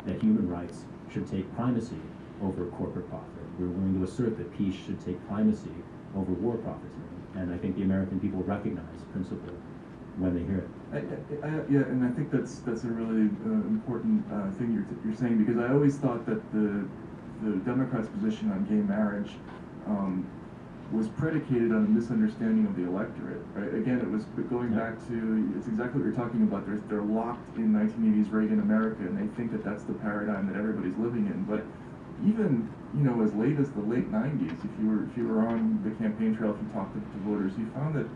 that human rights should take primacy over corporate profit. We're willing to assert that peace should take primacy over war profiteering. And I think the American people recognize principle when they hear it. Yeah, and I think that's a really important thing you're saying, because I always thought that the Democrats' position on gay marriage was predicated on a misunderstanding of the electorate. Right? Again, it was going back to, it's exactly what you're talking about. They're locked in 1980s Reagan America, and they think that that's the paradigm that everybody's living in. But even as late as the late 90s, if you were on the campaign trail, if you talked to voters, you found that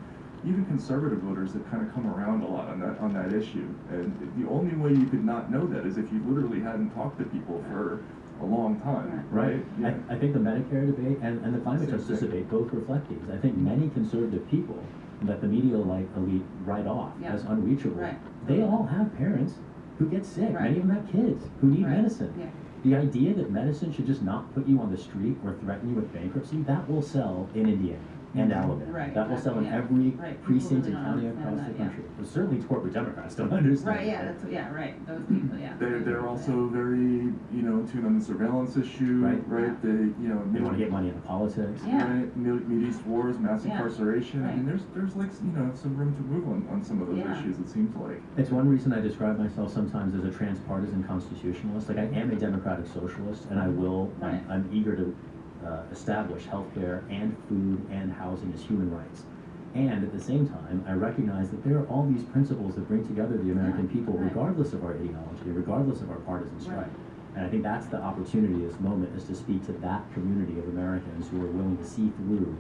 even conservative voters have kind of come around a lot on that issue. And the only way you could not know that is if you literally hadn't talked to people for a long time, right? Yeah. I think the Medicare debate and the climate justice debate both reflect these. I think many conservative people that the media elite write off as unreachable, they all have parents who get sick. Many of them have kids who need medicine. Yeah. The idea that medicine should just not put you on the street or threaten you with bankruptcy, that will sell in Indiana and Alabama. That will sell in every precinct and county across the country. But certainly corporate Democrats don't understand. Right, yeah, those people, yeah. They're also very, tuned on the surveillance issue, right? They want to get money into politics. Right? Middle East wars, mass incarceration. I mean, there's like, some room to move on some of those issues, it seems like. It's one reason I describe myself sometimes as a transpartisan constitutionalist. Like, I am a democratic socialist, and I'm eager to establish healthcare and food and housing as human rights. And at the same time, I recognize that there are all these principles that bring together the American people, regardless of our ideology, regardless of our partisan stripe. And I think that's the opportunity at this moment, is to speak to that community of Americans who are willing to see through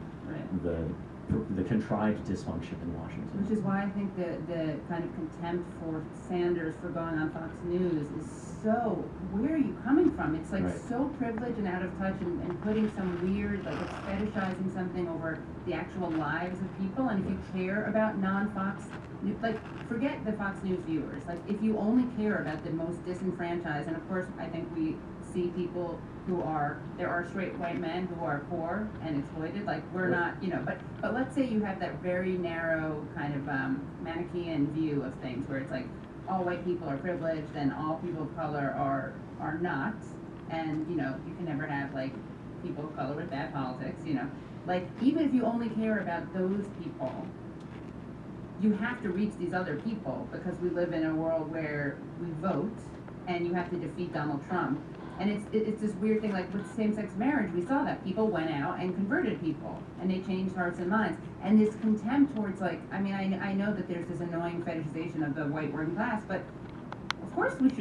the contrived dysfunction in Washington. Which is why I think the kind of contempt for Sanders for going on Fox News is so, where are you coming from? It's like so privileged and out of touch, and putting some weird, like, it's fetishizing something over the actual lives of people. And if you care about non-Fox, like, forget the Fox News viewers. Like, if you only care about the most disenfranchised, and of course I think we see people there are straight white men who are poor and exploited, like, we're not, but let's say you have that very narrow kind of Manichaean view of things, where it's like all white people are privileged and all people of color are not, and you can never have, like, people of color with bad politics, like, even if you only care about those people, you have to reach these other people, because we live in a world where we vote and you have to defeat Donald Trump. And it's this weird thing, like with same-sex marriage, we saw that people went out and converted people, and they changed hearts and minds. And this contempt towards, like, I mean, I know that there's this annoying fetishization of the white working class, but of course we should